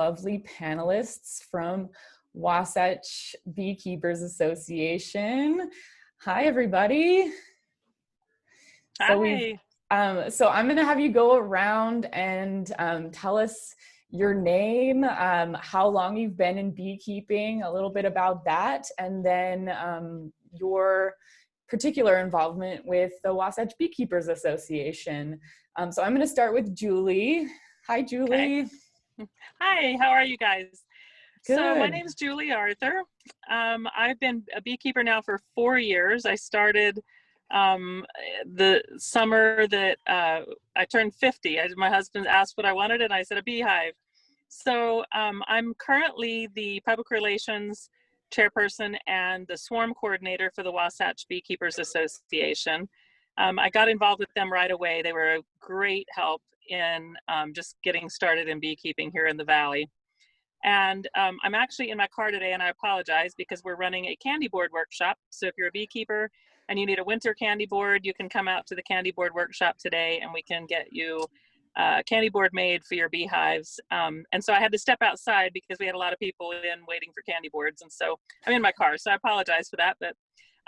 lovely panelists from Wasatch Beekeepers Association. Hi, everybody. Hi. So I'm going to have you go around and tell us your name, how long you've been in beekeeping, a little bit about that, and then your particular involvement with the Wasatch Beekeepers Association. So I'm going to start with Julie. Hi, Julie. Okay. Hi, how are you guys? Good. So my name is Julie Arthur. I've been a beekeeper now for 4 years. I started the summer that I turned 50. My husband asked what I wanted and I said a beehive. So I'm currently the public relations chairperson and the swarm coordinator for the Wasatch Beekeepers Association. I got involved with them right away. They were a great help in just getting started in beekeeping here in the Valley. And I'm actually in my car today, and I apologize because we're running a candy board workshop. So if you're a beekeeper and you need a winter candy board, you can come out to the candy board workshop today and we can get you a candy board made for your beehives. And so I had to step outside because we had a lot of people in waiting for candy boards. And so I'm in my car, so I apologize for that, but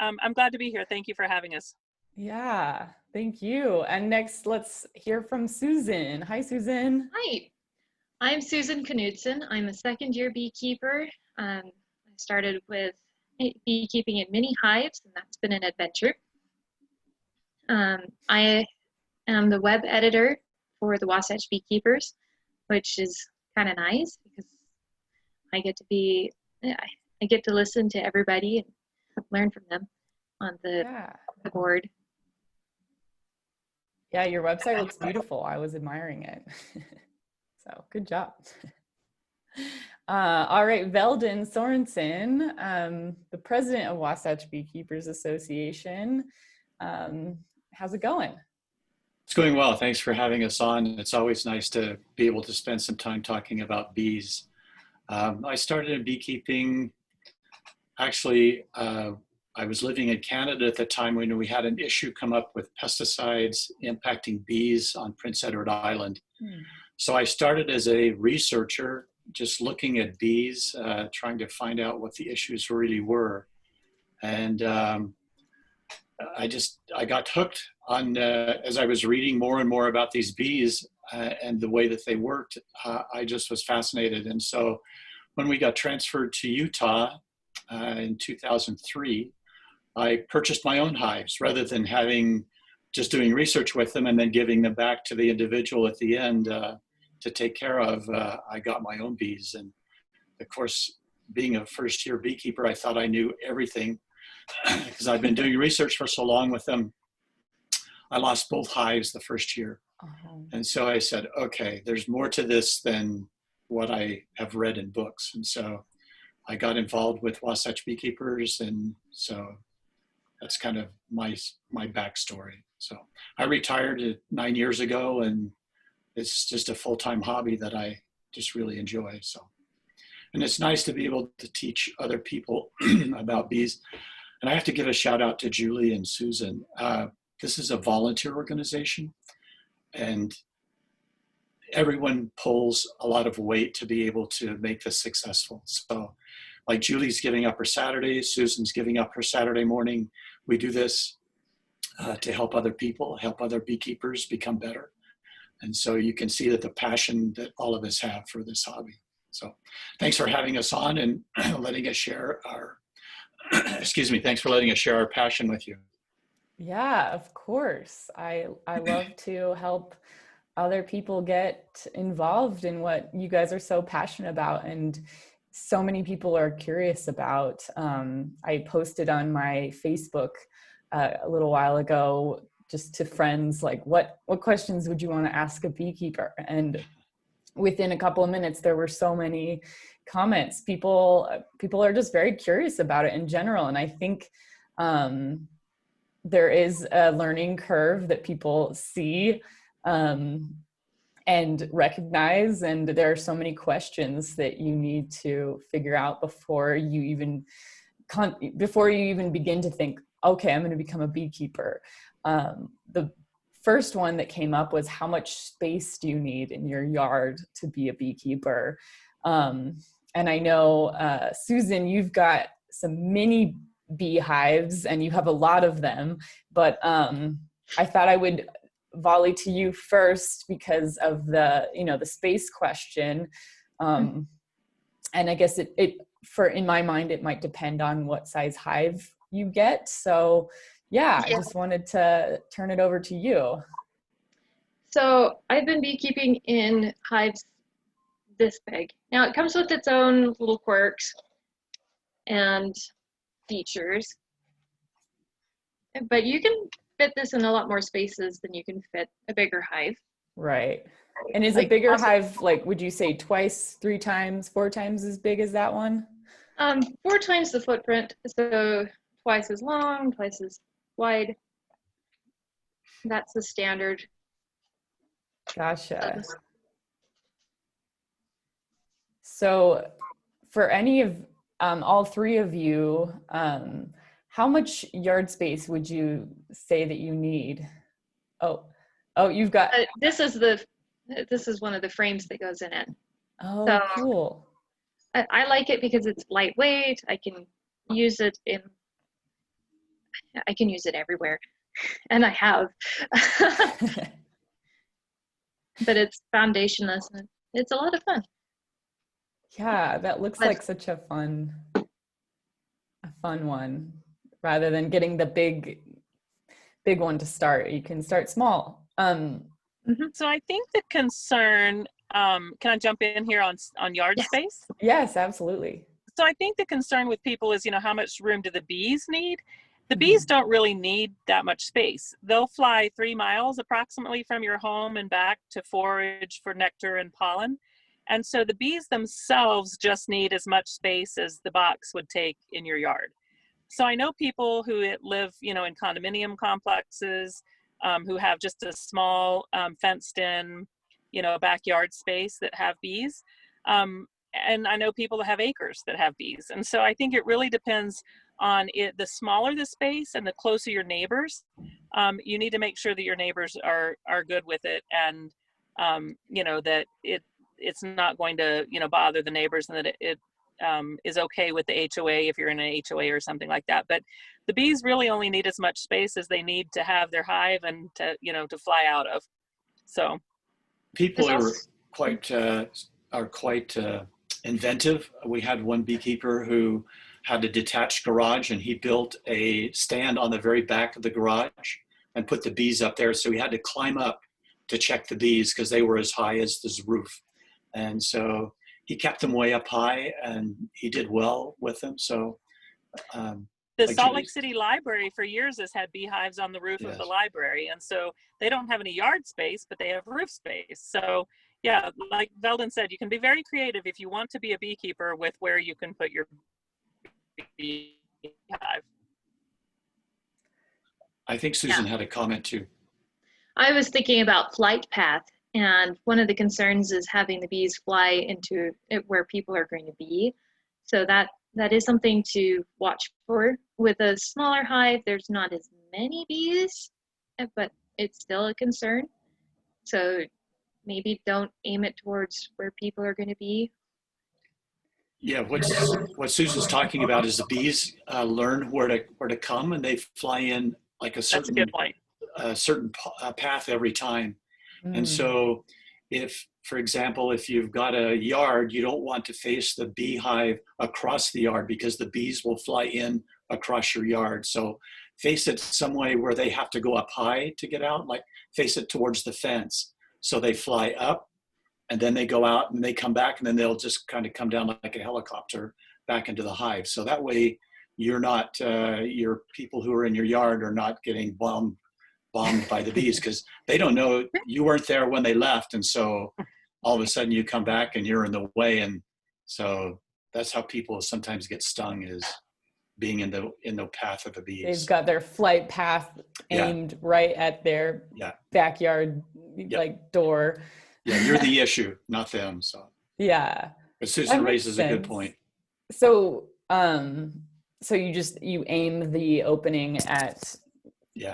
I'm glad to be here. Thank you for having us. Yeah, thank you. And next, let's hear from Susan. Hi, Susan. Hi, I'm Susan Knudson. I'm a second-year beekeeper. I started with beekeeping in mini hives, and that's been an adventure. I am the web editor for the Wasatch Beekeepers, which is kind of nice because I get to listen to everybody and learn from them on the board. Yeah, your website looks beautiful. I was admiring it. So good job. All right, Veldon Sorenson, the president of Wasatch Beekeepers Association. How's it going? It's going well. Thanks for having us on. It's always nice to be able to spend some time talking about bees. I started in beekeeping. Actually, I was living in Canada at the time when we had an issue come up with pesticides impacting bees on Prince Edward Island. So I started as a researcher, just looking at bees, trying to find out what the issues really were. And I got hooked on, as I was reading more and more about these bees and the way that they worked, I just was fascinated. And so when we got transferred to Utah in 2003, I purchased my own hives rather than just doing research with them and then giving them back to the individual at the end to take care of. I got my own bees. And of course, being a first-year beekeeper, I thought I knew everything because I've been doing research for so long with them. I lost both hives the first year. And so I said, okay, there's more to this than what I have read in books. And so I got involved with Wasatch Beekeepers. And so that's kind of my backstory. So I retired 9 years ago, and it's just a full-time hobby that I just really enjoy. So, and it's nice to be able to teach other people about bees. And I have to give a shout out to Julie and Susan. This is a volunteer organization, and everyone pulls a lot of weight to be able to make this successful. So like Julie's giving up her Saturdays, Susan's giving up her Saturday morning. We do this to help other people, help other beekeepers become better. And so you can see that the passion that all of us have for this hobby. So thanks for having us on and letting us share our, thanks for letting us share our passion with you. Yeah, of course. I love to help other people get involved in what you guys are so passionate about and so many people are curious about. I posted on my Facebook a little while ago just to friends, like what questions would you want to ask a beekeeper? And within a couple of minutes, there were so many comments. People are just very curious about it in general. And I think there is a learning curve that people see and recognize, and there are so many questions that you need to figure out before you even begin to think, okay, I'm going to become a beekeeper. The first one that came up was, how much space do you need in your yard to be a beekeeper? And I know, Susan, you've got some mini beehives and you have a lot of them, but I thought I would volley to you first because of the, the space question. And I guess in my mind, it might depend on what size hive you get. So yeah, I just wanted to turn it over to you. So I've been beekeeping in hives this big. Now it comes with its own little quirks and features, but you can fit this in a lot more spaces than you can fit a bigger hive. Right. And is a bigger hive, like, would you say twice, 3 times, 4 times as big as that one? 4 times the footprint, so twice as long, twice as wide. That's the standard. Gotcha. So for any of, all 3 of you, how much yard space would you say that you need? Oh, you've got. This is one of the frames that goes in it. Oh, so, cool. I like it because it's lightweight. I can use it everywhere, and I have. But it's foundationless and it's a lot of fun. Yeah, that looks like such a fun one. Rather than getting the big one to start, you can start small. So I think the concern, can I jump in here on yard space? Yes, absolutely. So I think the concern with people is, how much room do the bees need? The bees don't really need that much space. They'll fly 3 miles approximately from your home and back to forage for nectar and pollen. And so the bees themselves just need as much space as the box would take in your yard. So I know people who live, in condominium complexes, who have just a small fenced in, backyard space that have bees. And I know people that have acres that have bees. And so I think it really depends on it. The smaller the space and the closer your neighbors, you need to make sure that your neighbors are good with it, and that it's not going to bother the neighbors, and that it is okay with the HOA if you're in an HOA or something like that. But the bees really only need as much space as they need to have their hive and to fly out of. So people are quite inventive. We had one beekeeper who had a detached garage, and he built a stand on the very back of the garage and put the bees up there. So he had to climb up to check the bees because they were as high as this roof. And so he kept them way up high, and he did well with them. So the Salt Lake City Library for years has had beehives on the roof of the library. And so they don't have any yard space, but they have roof space. So yeah, like Veldon said, you can be very creative if you want to be a beekeeper with where you can put your beehive. I think Susan had a comment too. I was thinking about flight path, and one of the concerns is having the bees fly into it where people are going to be. So that is something to watch for. With a smaller hive, there's not as many bees, but it's still a concern. So maybe don't aim it towards where people are going to be. Yeah, what Susan's talking about is the bees learn where to come, and they fly in like a certain path every time. And so if, for example, if you've got a yard, you don't want to face the beehive across the yard because the bees will fly in across your yard. So face it some way where they have to go up high to get out, like face it towards the fence. So they fly up, and then they go out and they come back, and then they'll just kind of come down like a helicopter back into the hive. So that way you're not, your people who are in your yard are not getting bombed by the bees, because they don't know you weren't there when they left. And so all of a sudden you come back and you're in the way. And so that's how people sometimes get stung, is being in the path of the bees. They've got their flight path aimed right at their backyard like door. Yeah, you're the issue, not them. So yeah, but Susan raises a good point. So so you aim the opening at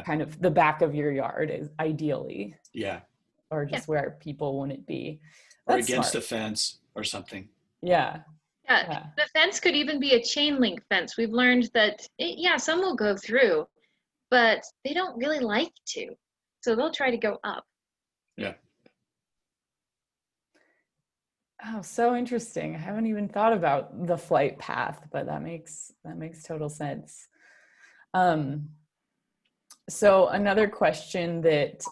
kind of the back of your yard, is ideally, or just where people wouldn't be. That's or against a fence or something. Yeah. Yeah, Yeah. the fence could even be a chain link fence. We've learned that, yeah, some will go through, but they don't really like to. So they'll try to go up. Yeah. Oh, so interesting. I haven't even thought about the flight path, but that makes total sense. So another question that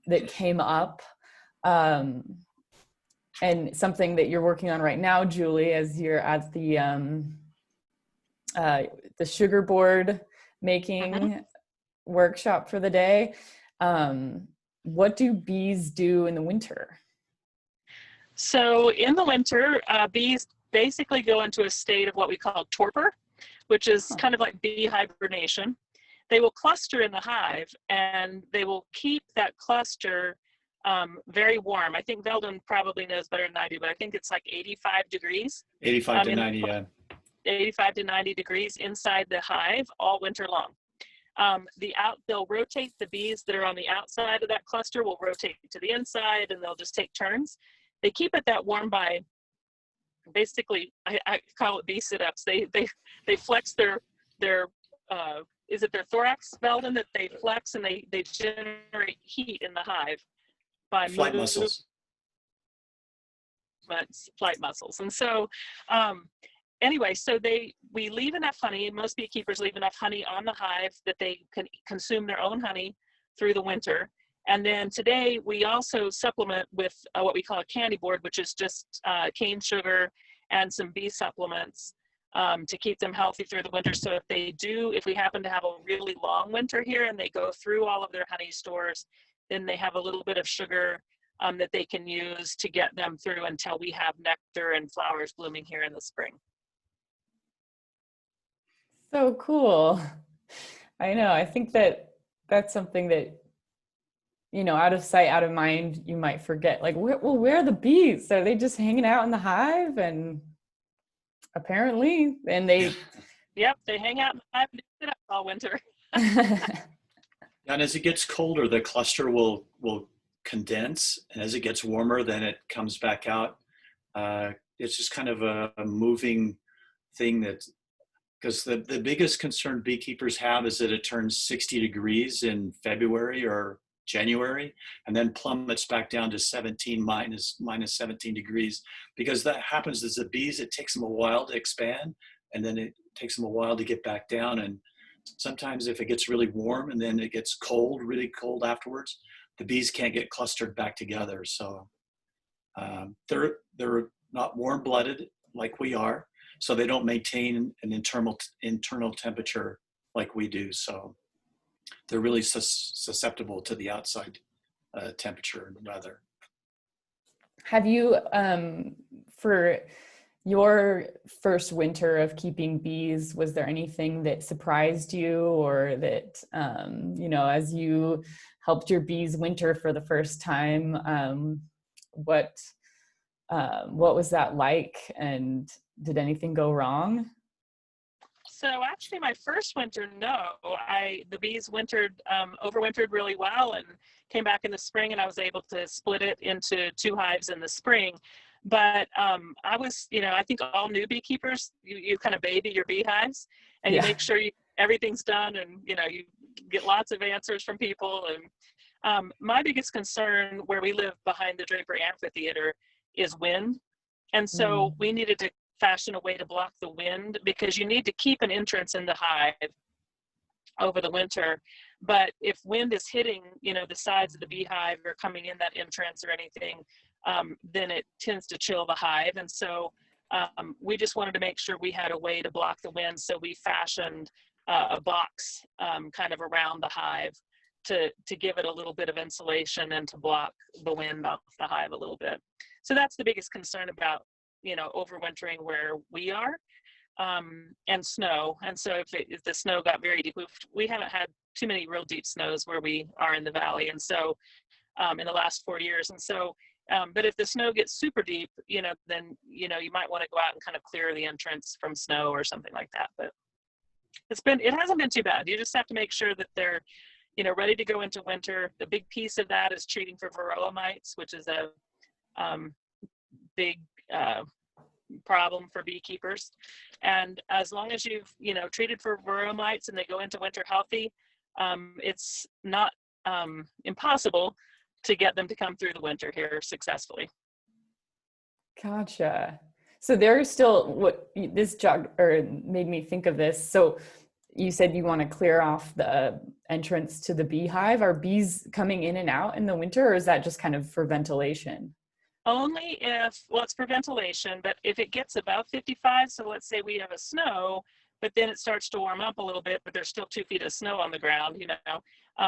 that came up, and something that you're working on right now, Julie, as you're at the sugar board making workshop for the day. What do bees do in the winter? So in the winter, bees basically go into a state of what we call torpor, which is kind of like bee hibernation. They will cluster in the hive, and they will keep that cluster very warm. I think Veldon probably knows better than I do, but I think it's like 85 degrees. 85 to 90, yeah. 85 to 90 degrees inside the hive all winter long. They'll rotate, the bees that are on the outside of that cluster will rotate to the inside, and they'll just take turns. They keep it that warm by basically, I call it bee sit-ups. They flex their is it their thorax, Veldon, that they flex, and they generate heat in the hive by Flight muscles. Flight muscles. And so anyway, so we leave enough honey, most beekeepers leave enough honey on the hive that they can consume their own honey through the winter. And then today we also supplement with what we call a candy board, which is just cane sugar and some bee supplements to keep them healthy through the winter. So if we happen to have a really long winter here and they go through all of their honey stores, then they have a little bit of sugar that they can use to get them through until we have nectar and flowers blooming here in the spring. So cool. I know. I think that's something that, out of sight, out of mind, you might forget. Like, where are the bees? Are they just hanging out in the hive? And apparently, and they. Yep, they hang out in the hive and sit up all winter. And as it gets colder, the cluster will condense, and as it gets warmer, then it comes back out. It's just kind of a moving thing because the biggest concern beekeepers have is that it turns 60 degrees in February or January, and then plummets back down to 17 minus 17 degrees. Because that happens as the bees, it takes them a while to expand, and then it takes them a while to get back down. And sometimes if it gets really warm and then it gets cold, really cold afterwards, the bees can't get clustered back together. So they're not warm-blooded like we are, so they don't maintain an internal temperature like we do. So they're really susceptible to the outside temperature and weather. Have you, for your first winter of keeping bees, was there anything that surprised you, or that, as you helped your bees winter for the first time, what was that like, and did anything go wrong? So actually my first winter, no, the bees overwintered really well and came back in the spring, and I was able to split it into 2 hives in the spring. But I was, I think all new beekeepers, you kind of baby your beehives, and you make sure everything's done, and, you get lots of answers from people. And my biggest concern where we live behind the Draper Amphitheater is wind. And so we needed to fashion a way to block the wind, because you need to keep an entrance in the hive over the winter. But if wind is hitting, the sides of the beehive or coming in that entrance or anything, then it tends to chill the hive. And so we just wanted to make sure we had a way to block the wind. So we fashioned a box kind of around the hive to give it a little bit of insulation and to block the wind off the hive a little bit. So that's the biggest concern about, overwintering where we are, and snow. And so if the snow got very deep, we haven't had too many real deep snows where we are in the valley. And so in the last 4 years. And so, but if the snow gets super deep, then, you might want to go out and kind of clear the entrance from snow or something like that. But it hasn't been too bad. You just have to make sure that they're, ready to go into winter. The big piece of that is treating for varroa mites, which is a big problem for beekeepers. And as long as you've, treated for varroa mites and they go into winter healthy, it's not impossible to get them to come through the winter here successfully. Gotcha. So there are still, what this jog or made me think of this. So you said you want to clear off the entrance to the beehive. Are bees coming in and out in the winter, or is that just kind of for ventilation? Only if, well, it's for ventilation, but if it gets above 55, so let's say we have a snow, but then it starts to warm up a little bit, but there's still 2 feet of snow on the ground,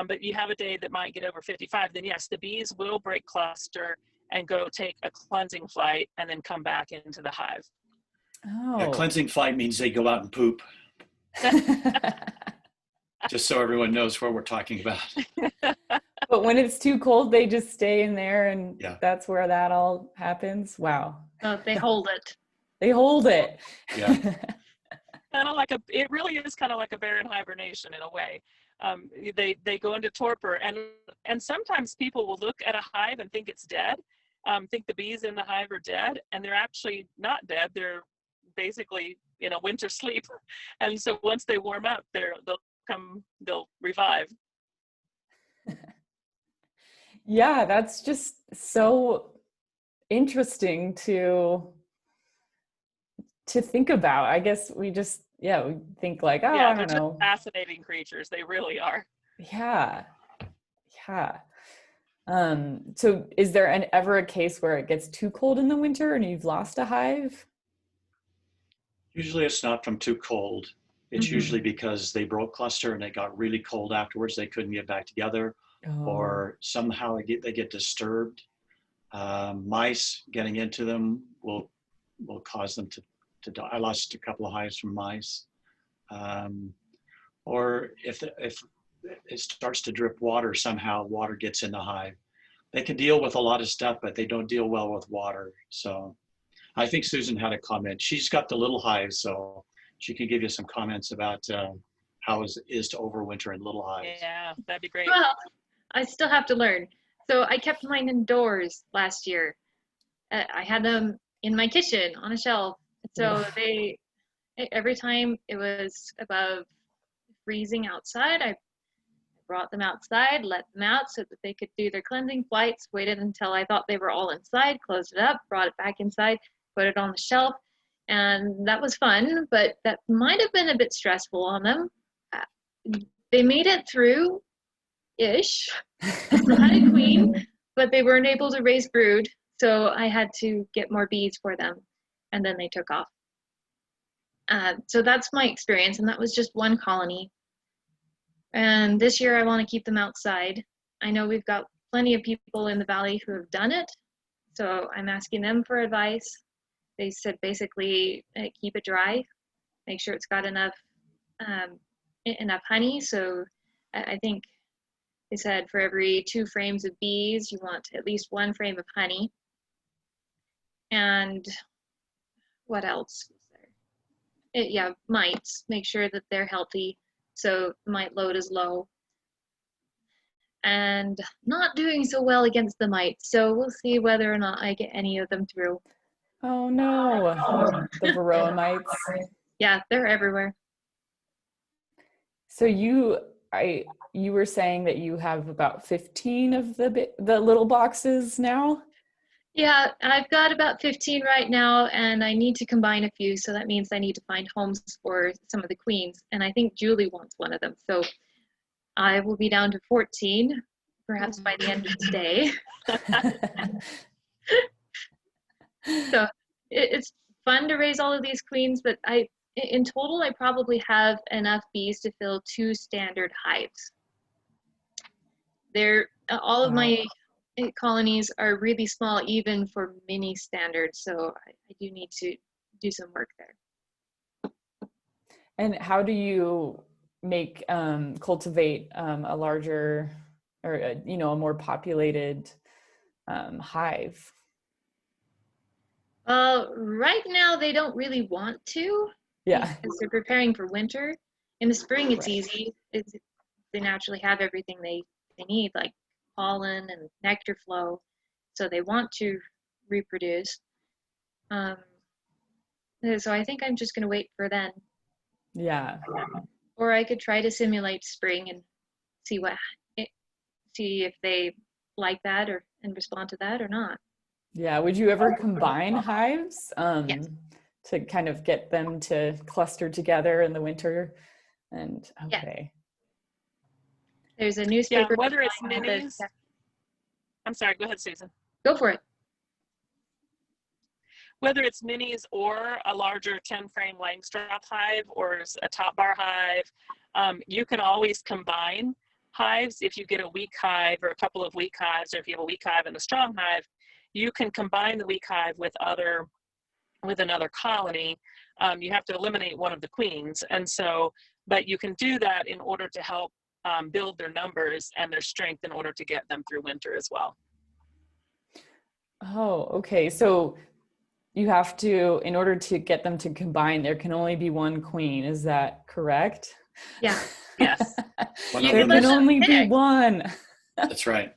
but you have a day that might get over 55, then yes, the bees will break cluster and go take a cleansing flight and then come back into the hive. Oh. Yeah, cleansing flight means they go out and poop. Just so everyone knows what we're talking about. But when it's too cold, they just stay in there, and Yeah. that's where that all happens. Wow. Oh, they hold it. They hold it. Yeah. It really is kind of like a bear in hibernation in a way. They go into torpor, and sometimes people will look at a hive and think it's dead, think the bees in the hive are dead, and they're actually not dead. They're basically in a winter sleep, and so once they warm up, they'll revive. Yeah, that's just so interesting to think about. I guess we just, we think like, oh, yeah, I they're don't know. just fascinating creatures. They really are. Yeah. So is there ever a case where it gets too cold in the winter and you've lost a hive? Usually it's not from too cold. It's usually because they broke cluster and it got really cold afterwards. They couldn't get back together, or somehow they get disturbed. Mice getting into them will cause them to die. I lost a couple of hives from mice. Or if it starts to drip water, somehow water gets in the hive. They can deal with a lot of stuff, but they don't deal well with water. So I think Susan had a comment. She's got the little hives, so she can give you some comments about how it is to overwinter in little hives. Yeah, that'd be great. Well, I still have to learn. So I kept mine indoors last year. I had them in my kitchen on a shelf. So every time it was above freezing outside, I brought them outside, let them out so that they could do their cleansing flights, waited until I thought they were all inside, closed it up, brought it back inside, put it on the shelf. And that was fun, but that might have been a bit stressful on them. They made it through-ish. Still had a queen, but they weren't able to raise brood. So I had to get more bees for them, and then they took off. So that's my experience, and that was just one colony. And this year I want to keep them outside. I know we've got plenty of people in the valley who have done it, so I'm asking them for advice. They said basically keep it dry, make sure it's got enough honey. So I think they said for every 2 frames of bees, you want at least 1 frame of honey. And what else was there? Mites. Make sure that they're healthy, so mite load is low. And not doing so well against the mites, so we'll see whether or not I get any of them through. Oh no, the varroa mites. Yeah, they're everywhere. So you were saying that you have about 15 of the little boxes now? Yeah, I've got about 15 right now, and I need to combine a few, so that means I need to find homes for some of the queens, and I think Julie wants one of them, so I will be down to 14, perhaps by the end of today. So it's fun to raise all of these queens, but in total, I probably have enough bees to fill 2 standard hives. All of my colonies are really small, even for mini standards, so I do need to do some work there. And how do you cultivate a larger, or a more populated hive? Right now they don't really want to. Yeah. Because they're preparing for winter. In the spring, it's easy. They naturally have everything they need, like pollen and nectar flow. So they want to reproduce. So I think I'm just going to wait for then. Yeah. Or I could try to simulate spring and see see if they like that and respond to that or not. Yeah. Would you ever combine hives Yes. to kind of get them to cluster together in the winter? And Yes. okay. There's a newspaper. Whether it's minis. I'm sorry, go ahead, Susan. Go for it. Whether it's minis or a larger 10-frame Langstroth hive or a top bar hive, you can always combine hives. If you get a weak hive or a couple of weak hives, or if you have a weak hive and a strong hive, you can combine the weak hive with another colony. You have to eliminate one of the queens, and so, but you can do that in order to help build their numbers and their strength in order to get them through winter as well. Oh, okay. So you have to, in order to get them to combine, there can only be one queen. Is that correct? Yeah. Yes. There can only be one. That's right.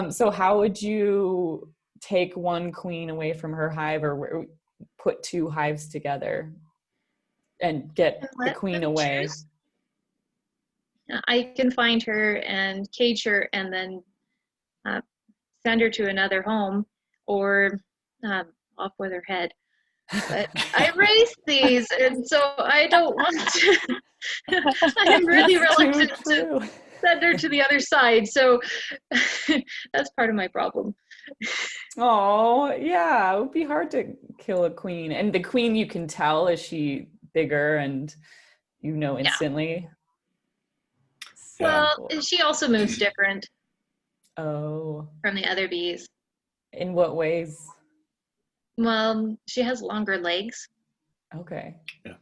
So how would you take one queen away from her hive, or put two hives together and get the queen away? Choose. I can find her and cage her and then send her to another home, or off with her head. But I raised these, and so I don't want to. I'm really reluctant to send her to the other side, so that's part of my problem. Oh, yeah, it would be hard to kill a queen. And the queen, you can tell, is she bigger and instantly? Yeah. Well, she also moves different. Oh. From the other bees. In what ways? Well, she has longer legs. Okay. Yeah.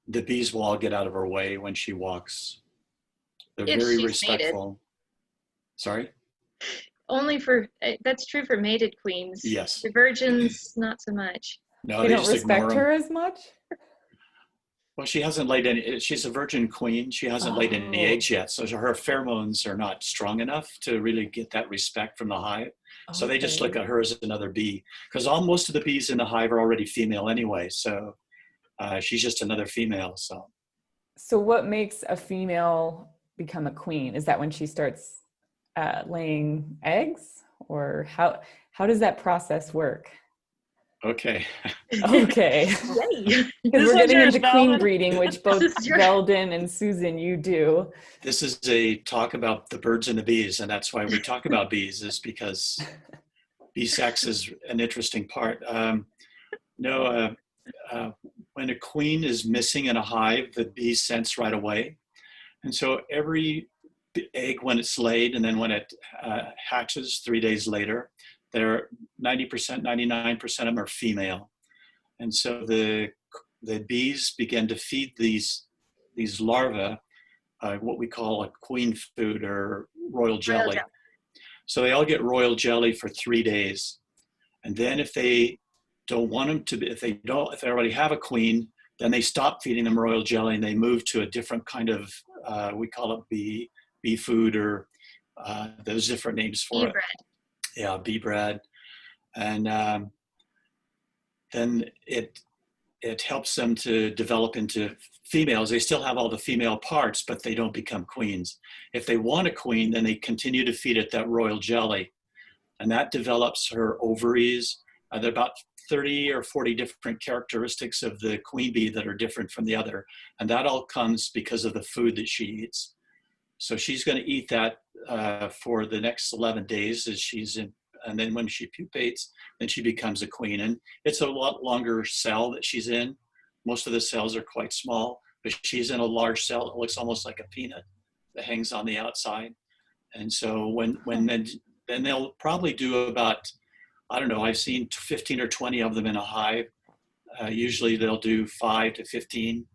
The bees will all get out of her way when she walks. They're If very she's respectful. Mated. Sorry? Only that's true for mated queens. Yes. The virgins, not so much. No, they don't respect her as much? Well, she hasn't laid any, she's a virgin queen. She hasn't laid any eggs yet. So her pheromones are not strong enough to really get that respect from the hive. So they just look at her as another bee, because most of the bees in the hive are already female anyway. So she's just another female. So what makes a female become a queen? Is that when she starts laying eggs, or how does that process work? Okay. Okay. Because we're getting into queen breeding, which both Veldon and Susan, you do. This is a talk about the birds and the bees, and that's why we talk about bees, is because bee sex is an interesting part. When a queen is missing in a hive, the bees sense right away. And so every egg, when it's laid, and then when it hatches 3 days later, they're 90%, 99% of them are female. And so the bees begin to feed these larvae what we call a queen food, or royal jelly. So they all get royal jelly for 3 days. And then if they don't want them to be, if they already have a queen, then they stop feeding them royal jelly and they move to a different kind of, we call it bee food, or those different names for it. Bread. Yeah, bee bread. And then it helps them to develop into females. They still have all the female parts, but they don't become queens. If they want a queen, then they continue to feed it that royal jelly. And that develops her ovaries. There are about 30 or 40 different characteristics of the queen bee that are different from the other. And that all comes because of the food that she eats. So she's going to eat that for the next 11 days as she's in. And then when she pupates, then she becomes a queen. And it's a lot longer cell that she's in. Most of the cells are quite small, but she's in a large cell that looks almost like a peanut that hangs on the outside. And so then they'll probably do about, I don't know, I've seen 15 or 20 of them in a hive. Usually they'll do 5 to 15.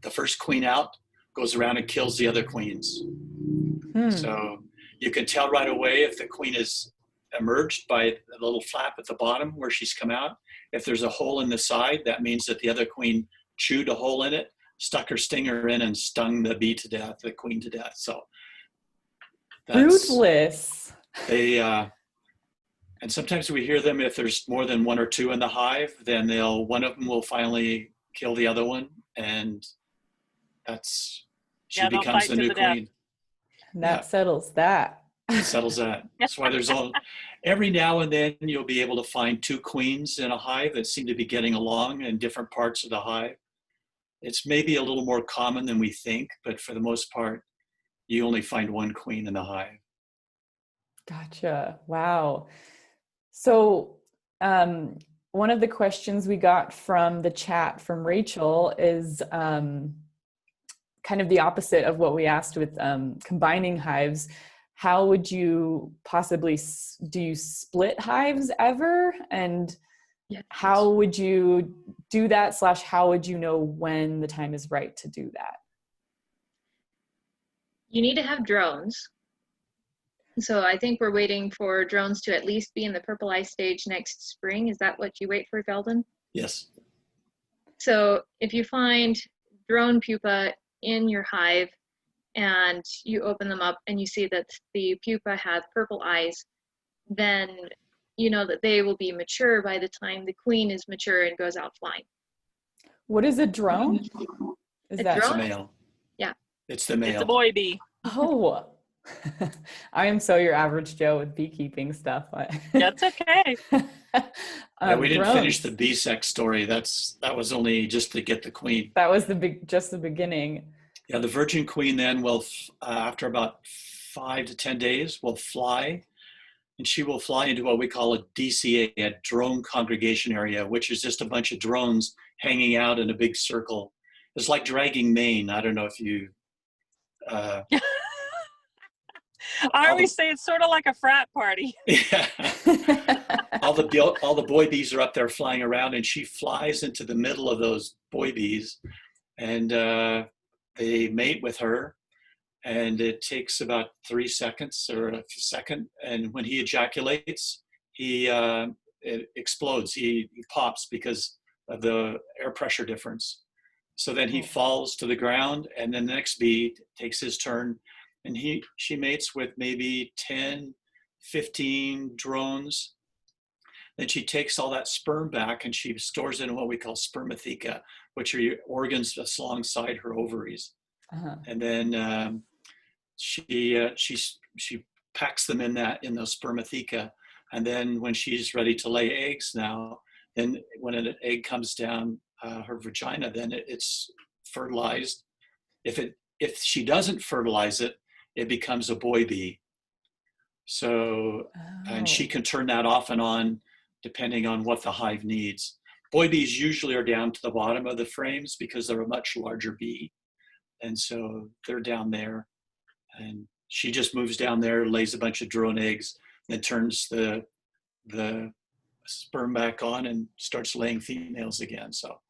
The first queen out goes around and kills the other queens. So you can tell right away if the queen is emerged by a little flap at the bottom where she's come out. If there's a hole in the side, that means that the other queen chewed a hole in it, stuck her stinger in, and stung the bee to death, the queen to death. So ruthless. And sometimes we hear them if there's more than one or two in the hive, then one of them will finally kill the other one, and she they'll becomes fight the to new the death. queen. And that settles that. Settles that. That's why every now and then you'll be able to find two queens in a hive that seem to be getting along in different parts of the hive. It's maybe a little more common than we think, but for the most part, you only find one queen in the hive. Gotcha. Wow. So one of the questions we got from the chat from Rachel is kind of the opposite of what we asked with combining hives. How would you possibly, do you split hives ever? And how would you do that / how would you know when the time is right to do that? You need to have drones. So I think we're waiting for drones to at least be in the purple eye stage next spring. Is that what you wait for, Veldon? Yes. So if you find drone pupa in your hive and you open them up and you see that the pupa has purple eyes, then you know that they will be mature by the time the queen is mature and goes out flying. What is a drone? It's a male. Yeah. It's the male. It's a boy bee. Oh, I am so your average Joe with beekeeping stuff. That's okay. We didn't finish the bee sex story. That was only just to get the queen. That was just the beginning. Yeah, the virgin queen then will, after about 5 to 10 days, will fly, and she will fly into what we call a DCA, a drone congregation area, which is just a bunch of drones hanging out in a big circle. It's like dragging Maine. I don't know if you. I always say it's sort of like a frat party. Yeah. all the boy bees are up there flying around, and she flies into the middle of those boy bees, and they mate with her, and it takes about 3 seconds or a second, and when he ejaculates, it explodes. He pops because of the air pressure difference. So then he falls to the ground, and then the next bee takes his turn, and she mates with maybe 10, 15 drones. Then she takes all that sperm back and she stores it in what we call spermatheca, which are your organs alongside her ovaries. Uh-huh. And then she packs them in those spermatheca. And then when she's ready to lay eggs now, then when an egg comes down her vagina, then it's fertilized. If she doesn't fertilize it, it becomes a boy bee. So, and she can turn that off and on depending on what the hive needs. Boy bees usually are down to the bottom of the frames because they're a much larger bee. And so they're down there, and she just moves down there, lays a bunch of drone eggs, then turns the sperm back on and starts laying females again. So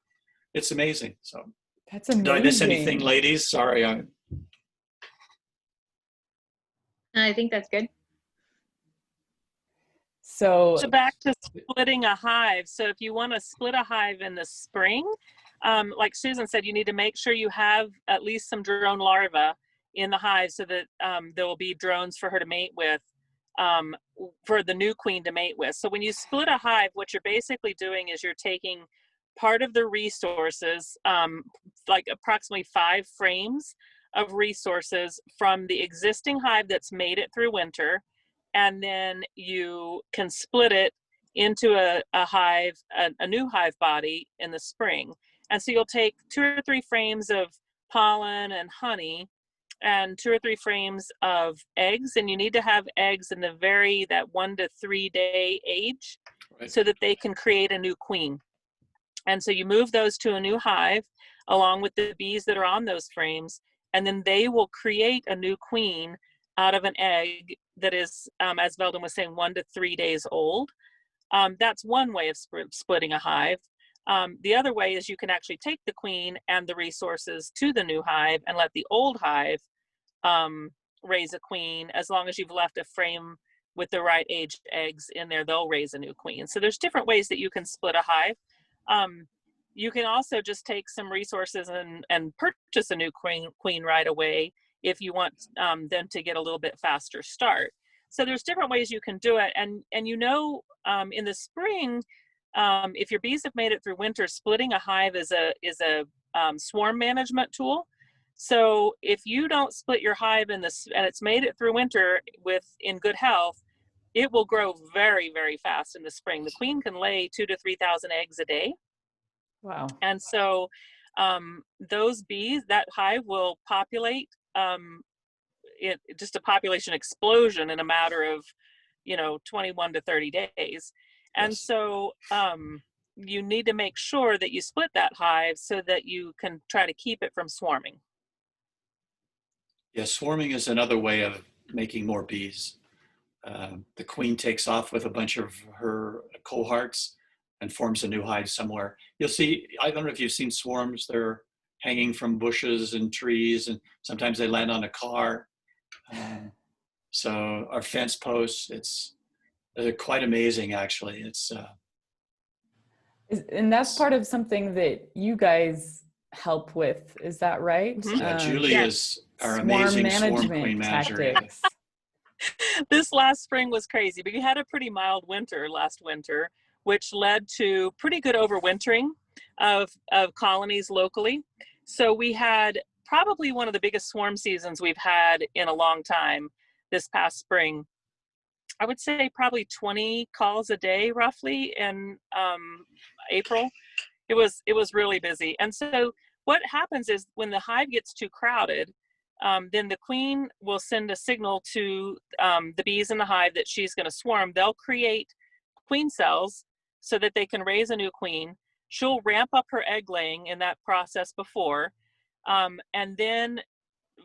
it's amazing. So that's amazing. Did I miss anything, ladies? Sorry. I think that's good. So back to splitting a hive. So if you want to split a hive in the spring, like Susan said, you need to make sure you have at least some drone larvae in the hive so that there will be drones for her to mate with, for the new queen to mate with. So when you split a hive, what you're basically doing is you're taking part of the resources, like approximately 5 frames of resources from the existing hive that's made it through winter, and then you can split it into a hive, a new hive body in the spring. And so you'll take 2 or 3 frames of pollen and honey and 2 or 3 frames of eggs, and you need to have eggs in that 1 to 3 day age, right, so that they can create a new queen. And so you move those to a new hive along with the bees that are on those frames, and then they will create a new queen out of an egg that is, as Veldon was saying, 1 to 3 days old. That's one way of splitting a hive. The other way is you can actually take the queen and the resources to the new hive and let the old hive raise a queen. As long as you've left a frame with the right aged eggs in there, they'll raise a new queen. So there's different ways that you can split a hive. You can also just take some resources and purchase a new queen right away if you want them to get a little bit faster start. So there's different ways you can do it. And in the spring, if your bees have made it through winter, splitting a hive is a swarm management tool. So if you don't split your hive and it's made it through winter in good health, it will grow very, very fast in the spring. The queen can lay 2,000 to 3,000 eggs a day. Wow. And so those bees, that hive will populate, just a population explosion in a matter of, 21 to 30 days. And Yes. so you need to make sure that you split that hive so that you can try to keep it from swarming. Yeah, swarming is another way of making more bees. The queen takes off with a bunch of her cohorts and forms a new hive somewhere. You'll see, I don't know if you've seen swarms, they're hanging from bushes and trees, and sometimes they land on a car. So our fence posts, they're quite amazing, actually. And that's part of something that you guys help with, is that right? Mm-hmm. Yeah, Julie is our swarm amazing swarm management queen manager. tactics. This last spring was crazy, but we had a pretty mild winter last winter, which led to pretty good overwintering of colonies locally. So we had probably one of the biggest swarm seasons we've had in a long time this past spring. I would say probably 20 calls a day roughly in April. It was really busy. And so what happens is when the hive gets too crowded, then the queen will send a signal to the bees in the hive that she's going to swarm. They'll create queen cells so that they can raise a new queen. She'll ramp up her egg laying in that process before. And then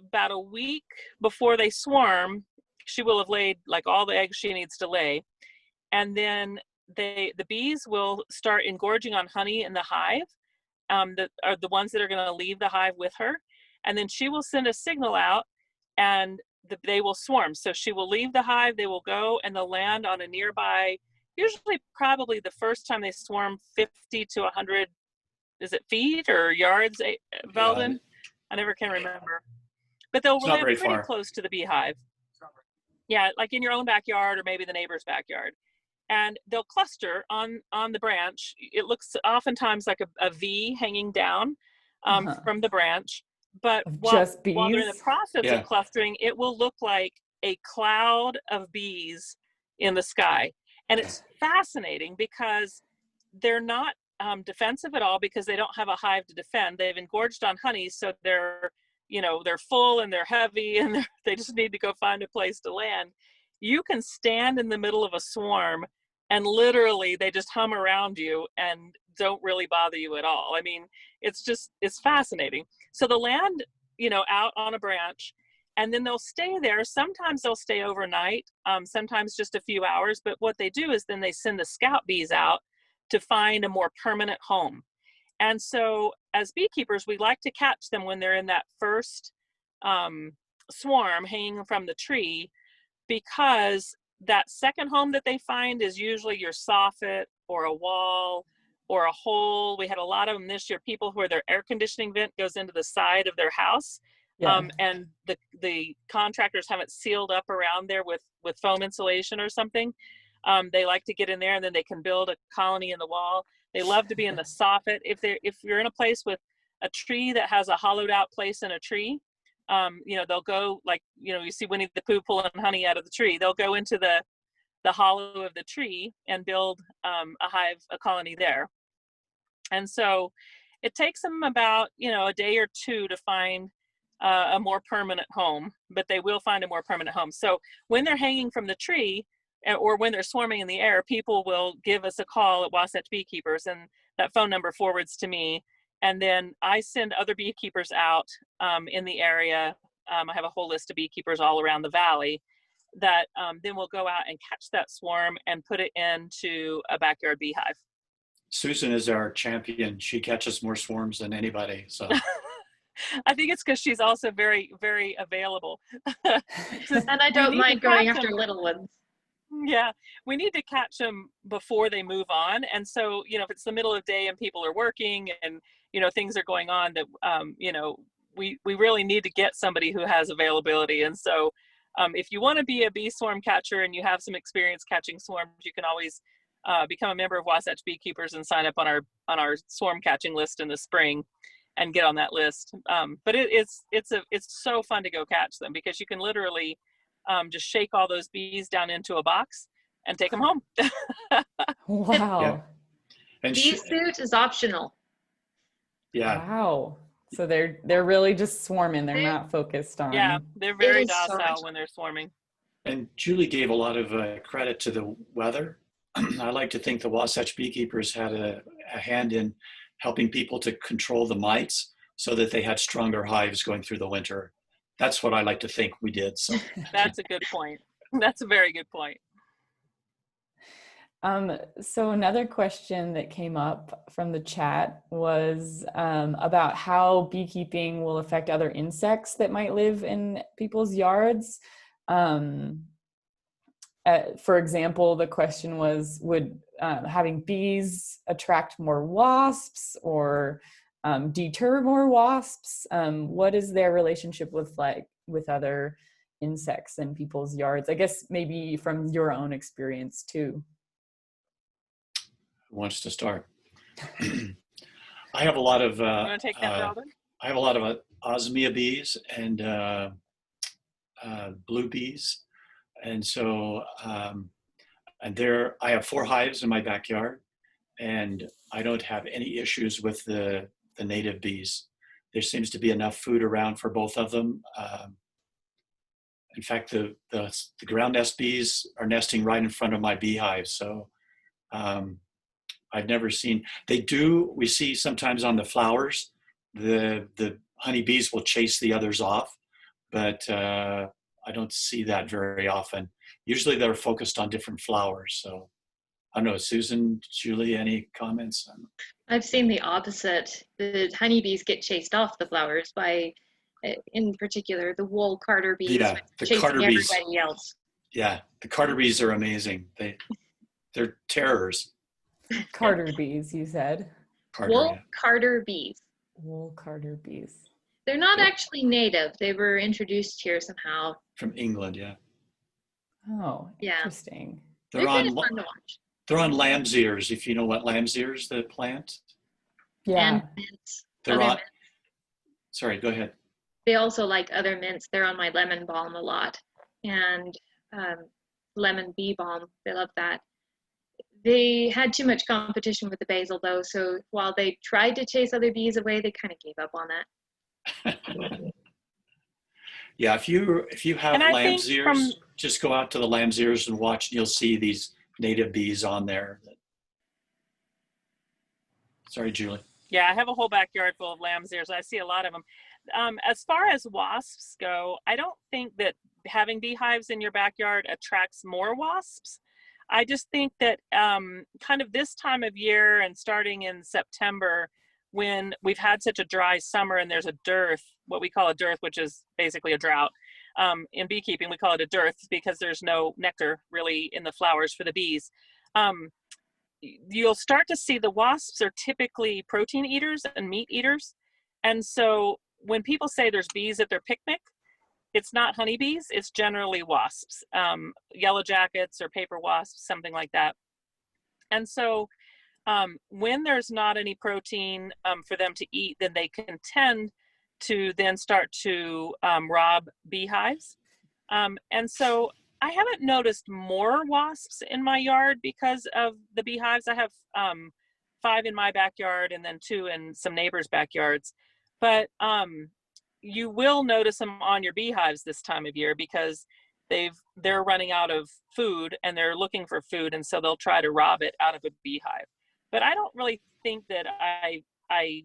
about a week before they swarm, she will have laid like all the eggs she needs to lay. And then the bees will start engorging on honey in the hive, that are the ones that are going to leave the hive with her. And then she will send a signal out and they will swarm. So she will leave the hive, they will go and they'll land on a nearby, usually probably the first time they swarm 50 to 100, is it feet or yards, Veldon? I never can remember. But they'll live pretty close to the beehive. Yeah, like in your own backyard or maybe the neighbor's backyard. And they'll cluster on the branch. It looks oftentimes like a V hanging down from the branch. But while they're in the process of clustering, it will look like a cloud of bees in the sky. And it's fascinating because they're not defensive at all because they don't have a hive to defend. They've engorged on honey, so they're full and they're heavy and they just need to go find a place to land. You can stand in the middle of a swarm and literally they just hum around you and don't really bother you at all. I mean, it's fascinating. So they'll land, out on a branch and then they'll stay there. Sometimes they'll stay overnight, sometimes just a few hours. But what they do is then they send the scout bees out to find a more permanent home. And so as beekeepers, we like to catch them when they're in that first swarm hanging from the tree, because that second home that they find is usually your soffit or a wall or a hole. We had a lot of them this year, people where their air conditioning vent goes into the side of their house. Yeah. And the contractors have it sealed up around there with foam insulation or something. They like to get in there and then they can build a colony in the wall. They love to be in the soffit. If you're in a place with a tree that has a hollowed out place in a tree, they'll go you see Winnie the Pooh pulling honey out of the tree. They'll go into the hollow of the tree and build a colony there. And so it takes them about, a day or two to find a more permanent home, but they will find a more permanent home. So when they're hanging from the tree, or when they're swarming in the air, people will give us a call at Wasatch Beekeepers, and that phone number forwards to me. And then I send other beekeepers out in the area. I have a whole list of beekeepers all around the valley that then will go out and catch that swarm and put it into a backyard beehive. Susan is our champion. She catches more swarms than anybody. So I think it's because she's also very, very available. And I don't mind going after little ones. Yeah, we need to catch them before they move on. And so, if it's the middle of the day and people are working and, things are going on that, we really need to get somebody who has availability. And so if you want to be a bee swarm catcher and you have some experience catching swarms, you can always become a member of Wasatch Beekeepers and sign up on our swarm catching list in the spring and get on that list. But it's so fun to go catch them, because you can literally just shake all those bees down into a box and take them home. Wow. Yeah. And Bee suit is optional. yeah. Wow. So they're really just swarming. They're not focused on. Yeah, they're very It is so docile much. when they're swarming. And Julie gave a lot of credit to the weather. I like to think the Wasatch Beekeepers had a hand in helping people to control the mites so that they had stronger hives going through the winter. That's what I like to think we did. So That's a good point. That's a very good point. So another question that came up from the chat was about how beekeeping will affect other insects that might live in people's yards. For example, the question was, would having bees attract more wasps or deter more wasps? What is their relationship with other insects in people's yards? I guess maybe from your own experience too. who wants to start? I have a lot of You want to take that, Veldon? I have a lot of osmia bees and blue bees, and so I have 4 hives in my backyard, and I don't have any issues with the native bees. There seems to be enough food around for both of them. In fact, the ground nest bees are nesting right in front of my beehive, so I've never seen. We see sometimes on the flowers, the honeybees will chase the others off, but I don't see that very often. Usually they're focused on different flowers. So I don't know, Susan, Julie, any comments? I've seen the opposite. The honeybees get chased off the flowers by, in particular, the wool carder bees, Yeah, the chasing carder bees. everybody else. Yeah, the carder bees are amazing. They're terrors. Carter bees, you said. Wool carder bees. Wool carder bees. They're not actually native. They were introduced here somehow. From England, yeah. Oh, Yeah. interesting. They're kind of fun to watch. They're on lamb's ears, if you know what lamb's ears, the plant. Yeah. And mints. Sorry, go ahead. They also like other mints. They're on my lemon balm a lot. And lemon bee balm. They love that. They had too much competition with the basil, though. So while they tried to chase other bees away, they kind of gave up on that. Yeah, if you have lamb's ears, just go out to the lamb's ears and watch, and you'll see these native bees on there. Sorry, Julie. Yeah, I have a whole backyard full of lamb's ears. I see a lot of them. As far as wasps go, I don't think that having beehives in your backyard attracts more wasps. I just think that kind of this time of year and starting in September, when we've had such a dry summer and there's a dearth, what we call a dearth, which is basically a drought. In beekeeping, we call it a dearth because there's no nectar really in the flowers for the bees. You'll start to see the wasps are typically protein eaters and meat eaters. And so when people say there's bees at their picnic, it's not honeybees, it's generally wasps, yellow jackets or paper wasps, something like that. And so when there's not any protein for them to eat, then they can tend to then start to rob beehives. And so I haven't noticed more wasps in my yard because of the beehives. I have 5 in my backyard and then 2 in some neighbors' backyards. But you will notice them on your beehives this time of year because they're running out of food and they're looking for food, and so they'll try to rob it out of a beehive. But I don't really think that I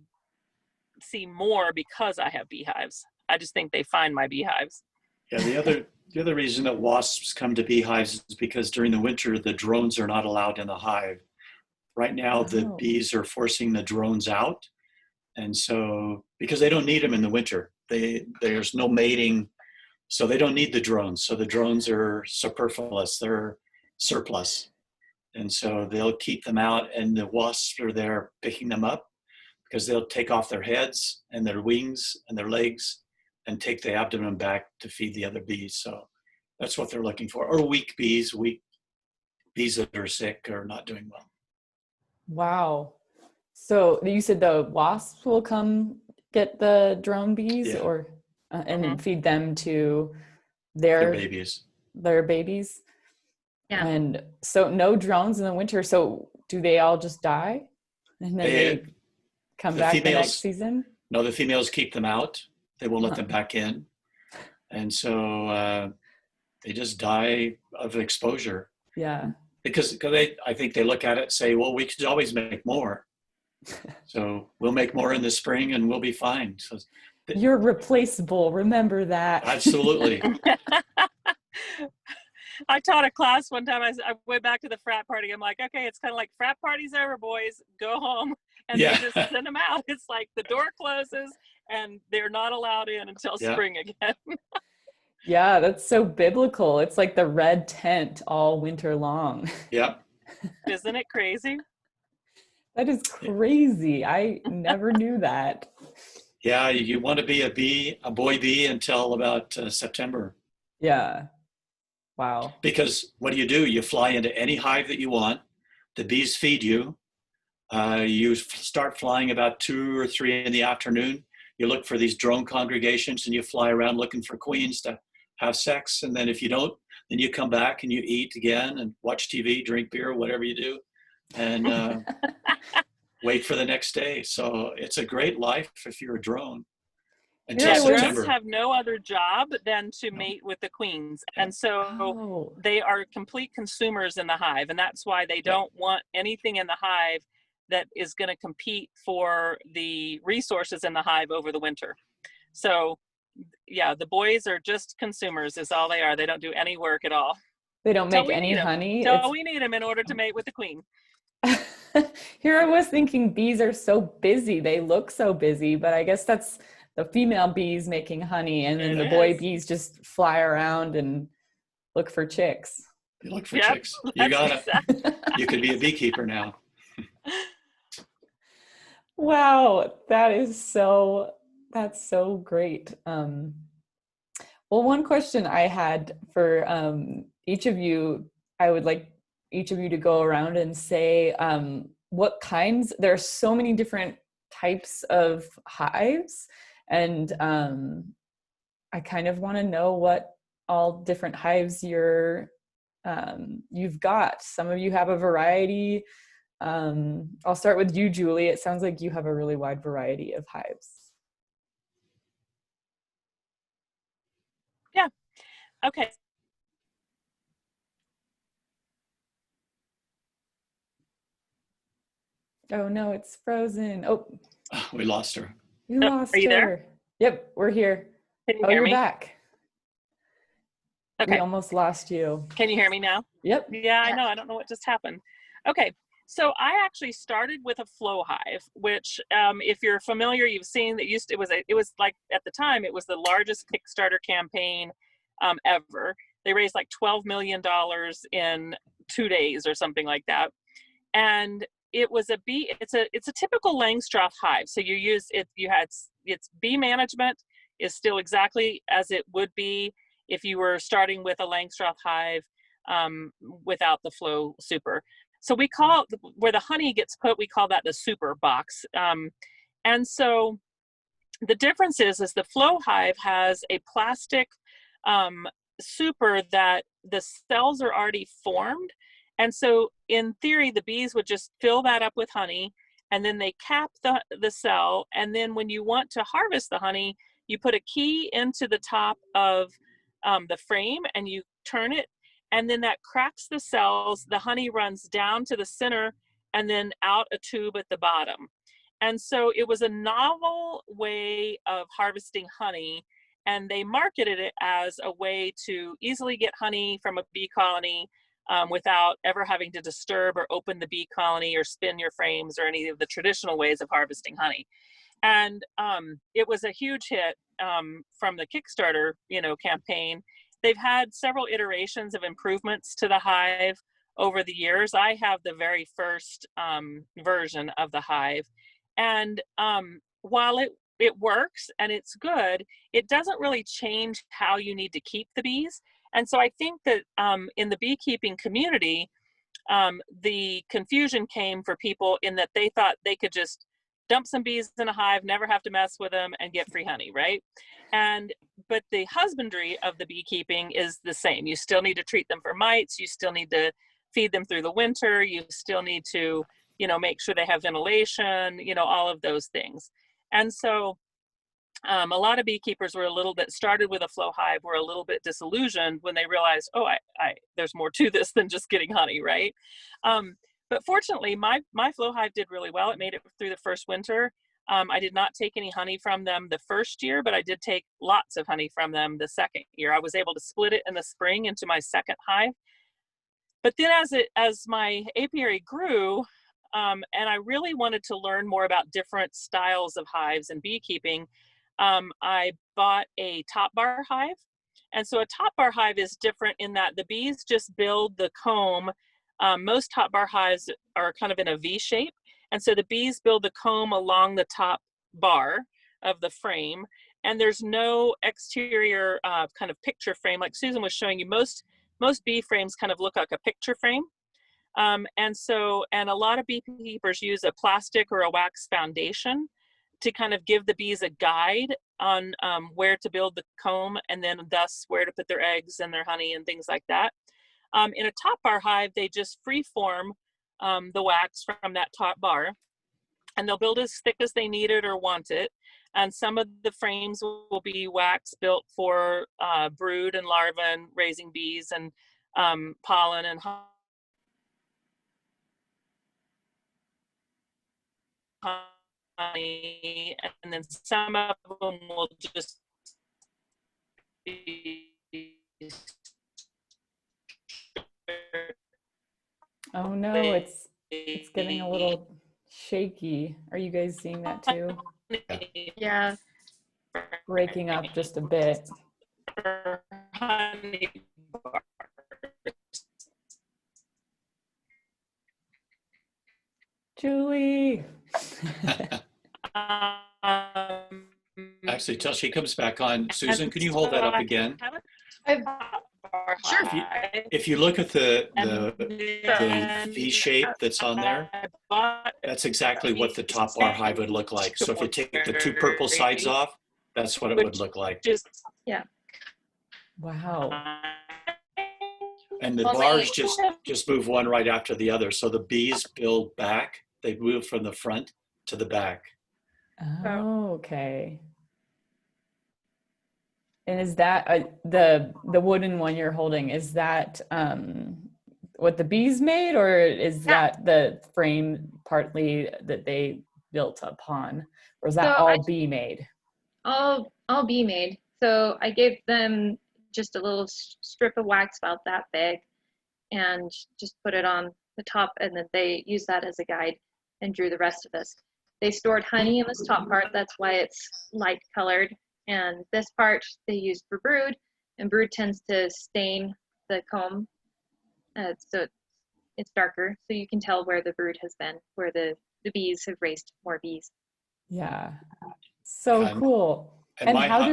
see more because I have beehives. I just think they find my beehives. Yeah, the other reason that wasps come to beehives is because during the winter the drones are not allowed in the hive. Right now the bees are forcing the drones out, and so because they don't need them in the winter, there's no mating, so they don't need the drones. So the drones are superfluous, they're surplus. And so they'll keep them out, and the wasps are there picking them up because they'll take off their heads and their wings and their legs and take the abdomen back to feed the other bees. So That's what they're looking for. Or weak bees that are sick or not doing well. Wow. So you said the wasps will come get the drone bees, Yeah. or and Mhm. then feed them to Their their babies. babies. Yeah. And so no drones in the winter. So do they all just die? And then they come The back the next females, season? no, the females keep them out. They won't let Huh. them back in. And so they just die of exposure. Yeah. Because I think they look at it and say, well, we could always make more. So we'll make more in the spring and we'll be fine. So You're replaceable. Remember that. absolutely. I taught a class one time. I went back to the frat party. I'm like, okay, it's kind of like frat party's over, boys. Go home. And Yeah. they just send them out. It's like the door closes and they're not allowed in until Yeah. spring again. Yeah, that's so biblical. It's like the red tent all winter long. Yep. Isn't it crazy? That is crazy. I never knew that. Yeah, you want to be a boy bee until about September. Yeah. Wow. Because what do? You fly into any hive that you want. The bees feed you. You start flying about 2 or 3 in the afternoon. You look for these drone congregations and you fly around looking for queens to have sex. And then if you don't, then you come back and you eat again and watch TV, drink beer, whatever you do, and wait for the next day. So it's a great life if you're a drone until Yeah, Drones September. have no other job than to No. mate with the queens. Yeah. And so Oh. they are complete consumers in the hive. And that's why they don't want anything in the hive that is going to compete for the resources in the hive over the winter. So yeah, the boys are just consumers is all they are. They don't do any work at all. They don't Till make we any need 'em. honey. So we need them in order to mate with the queen. Here I was thinking bees are so busy. They look so busy, but I guess that's the female bees making honey, and then It the boy is. bees just fly around and look for chicks. You look for Yep, chicks. You that's got it. exactly. You could be a beekeeper now. Wow, that's so great. Well, one question I had for each of you, I would like each of you to go around and say what kinds, there are so many different types of hives, and I kind of want to know what all different hives you've got. Some of you have a variety. I'll start with you, Julie. It sounds like you have a really wide variety of hives. Yeah. Okay. Oh no, it's frozen. Oh, We lost her. we Oh, lost are you her. there? Yep, we're here. Can you Oh, hear you're me? back. We Okay. almost lost you. Can you hear me now? Yep. Yeah, I know. I don't know what just happened. Okay. So I actually started with a flow hive, which, if you're familiar, you've seen that it was like at the time it was the largest Kickstarter campaign ever. They raised like $12 million in 2 days or something like that, and it was it's a typical Langstroth hive. So you use it. Its bee management is still exactly as it would be if you were starting with a Langstroth hive without the flow super. So we call where the honey gets put, we call that the super box. And so the difference is the flow hive has a plastic super that the cells are already formed. And so in theory, the bees would just fill that up with honey, and then they cap the cell. And then when you want to harvest the honey, you put a key into the top of the frame and you turn it, and then that cracks the cells. The honey runs down to the center and then out a tube at the bottom. And so it was a novel way of harvesting honey, and they marketed it as a way to easily get honey from a bee colony without ever having to disturb or open the bee colony or spin your frames or any of the traditional ways of harvesting honey. And it was a huge hit from the Kickstarter, campaign. They've had several iterations of improvements to the hive over the years. I have the very first version of the hive, and while it works and it's good, it doesn't really change how you need to keep the bees. And so I think that in the beekeeping community, the confusion came for people in that they thought they could just dump some bees in a hive, never have to mess with them, and get free honey, right? But the husbandry of the beekeeping is the same. You still need to treat them for mites. You still need to feed them through the winter. You still need to, make sure they have ventilation, all of those things. And so a lot of beekeepers were that started with a flow hive were a little bit disillusioned when they realized, oh, there's more to this than just getting honey, right? But fortunately, my flow hive did really well. It made it through the first winter. I did not take any honey from them the first year, but I did take lots of honey from them the second year. I was able to split it in the spring into my second hive. But then as my apiary grew, and I really wanted to learn more about different styles of hives and beekeeping, I bought a top bar hive. And so a top bar hive is different in that the bees just build the comb. Most top bar hives are kind of in a V shape. And so the bees build the comb along the top bar of the frame. And there's no exterior kind of picture frame. Like Susan was showing you, most bee frames kind of look like a picture frame. And a lot of beekeepers use a plastic or a wax foundation to kind of give the bees a guide on where to build the comb, and then thus where to put their eggs and their honey and things like that. In a top bar hive, they just free form the wax from that top bar, and they'll build as thick as they need it or want it. And some of the frames will be wax built for brood and larvae and raising bees and pollen and honey, and then some of them will just be. Oh no, it's getting a little shaky. Are you guys seeing that too? Yeah. Breaking up just a bit. Julie. Actually, till she comes back on, Susan, can you hold that up again? Sure. If you look at the V shape that's on there, that's exactly what the top bar hive would look like. So if you take the two purple sides off, that's what it would look like. Yeah. Wow. And the bars just move one right after the other. So the bees build back. They move from the front to the back. Oh, okay. And is that the wooden one you're holding? Is that what the bees made, or is that the frame partly that they built upon, or is that all bee made? All bee made. So I gave them just a little strip of wax about that big, and just put it on the top, and then they used that as a guide and drew the rest of this. They stored honey in this top part. That's why it's light colored. And this part they used for brood, and brood tends to stain the comb, so it's darker, so you can tell where the brood has been, where the bees have raised more bees. Yeah, so cool. And how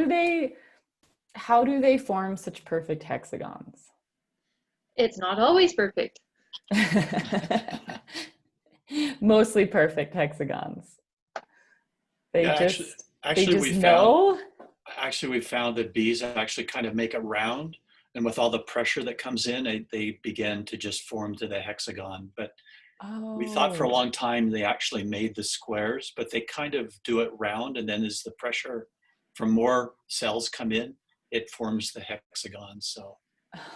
do they form such perfect hexagons? It's not always perfect. Mostly perfect hexagons. They we know. We found that bees actually kind of make it round, and with all the pressure that comes in, they begin to just form to the hexagon. But we thought for a long time they actually made the squares, but they kind of do it round, and then as the pressure from more cells come in, it forms the hexagon. So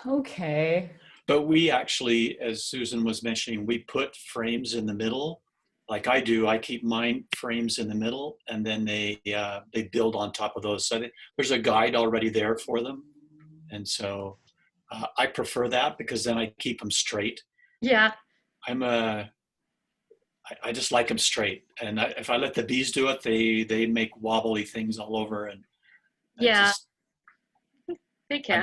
okay. But we actually, as Susan was mentioning, we put frames in the middle. Like I do, I keep mine frames in the middle, and then they build on top of those. So there's a guide already there for them. And so I prefer that because then I keep them straight. Yeah. I just like them straight. And if I let the bees do it, they make wobbly things all over. And yeah, they can.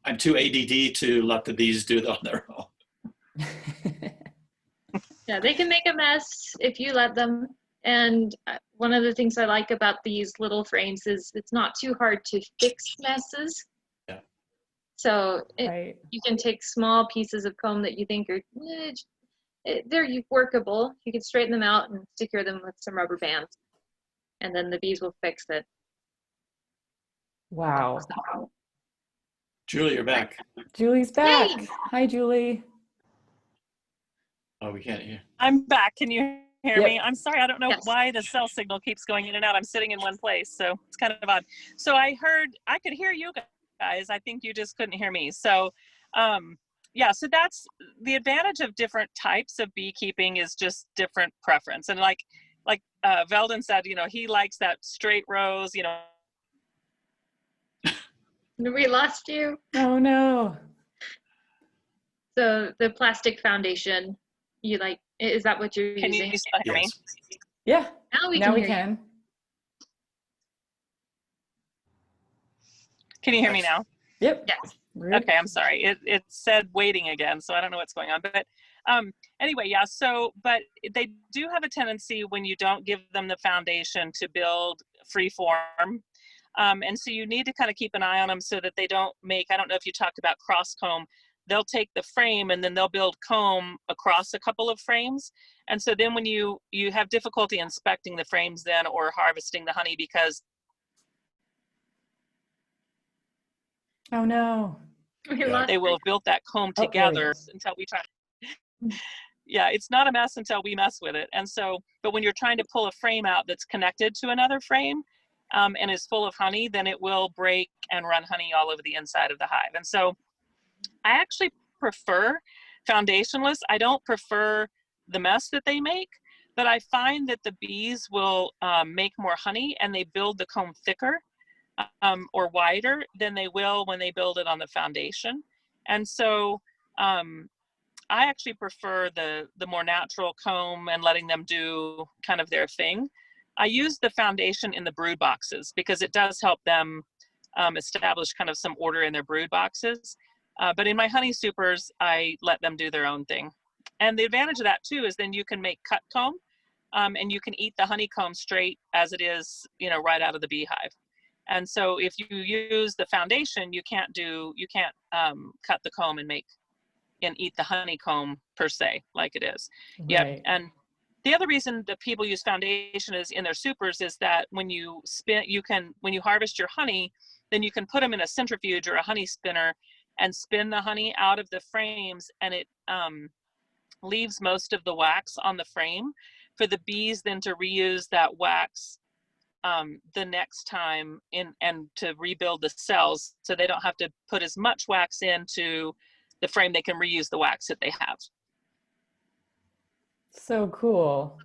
I'm too ADD to let the bees do it on their own. Yeah, they can make a mess if you let them. And one of the things I like about these little frames is it's not too hard to fix messes. Yeah. So Right. you can take small pieces of comb that you think are they're workable. You can straighten them out and secure them with some rubber bands, and then the bees will fix it. Wow. Julie, you're back. Julie's back. Yay! Hi, Julie. Oh, we can't hear. I'm back. Can you hear Yep. me? I'm sorry. I don't know Yes. why the cell signal keeps going in and out. I'm sitting in one place, so it's kind of odd. So I could hear you guys. I think you just couldn't hear me. So, yeah, so that's the advantage of different types of beekeeping, is just different preference. And like Veldon said, you know, he likes that straight rows, you know. We lost you. Oh no. So the plastic foundation, you like, is that what you're Can using? you still hear me? Yes. Yeah. Now we Now can we hear you. can. Can you hear me now? Yep. Yes. Rude. Okay, I'm sorry. It said waiting again, so I don't know what's going on. But anyway, yeah. So, but they do have a tendency, when you don't give them the foundation, to build free form. And so you need to kind of keep an eye on them so that they don't make, I don't know if you talked about cross comb. They'll take the frame and then they'll build comb across a couple of frames. And so then when you have difficulty inspecting the frames then, or harvesting the honey, because Oh no. We Yeah. lost they will you. have built that comb Oh, there we together go. until we try. Yeah, it's not a mess until we mess with it. And so, but when you're trying to pull a frame out that's connected to another frame, and is full of honey, then it will break and run honey all over the inside of the hive. And so I actually prefer foundationless. I don't prefer the mess that they make, but I find that the bees will make more honey, and they build the comb thicker or wider than they will when they build it on the foundation. And so I actually prefer the more natural comb and letting them do kind of their thing. I use the foundation in the brood boxes because it does help them establish kind of some order in their brood boxes. But in my honey supers, I let them do their own thing. And the advantage of that too is then you can make cut comb, and you can eat the honeycomb straight as it is, you know, right out of the beehive. And so if you use the foundation, you can't cut the comb and eat the honeycomb per se, like it is. Yep. Right. And the other reason that people use foundation is in their supers is that when you harvest your honey, then you can put them in a centrifuge or a honey spinner and spin the honey out of the frames, and it leaves most of the wax on the frame for the bees then to reuse that wax the next time and to rebuild the cells, so they don't have to put as much wax into the frame. They can reuse the wax that they have. So cool.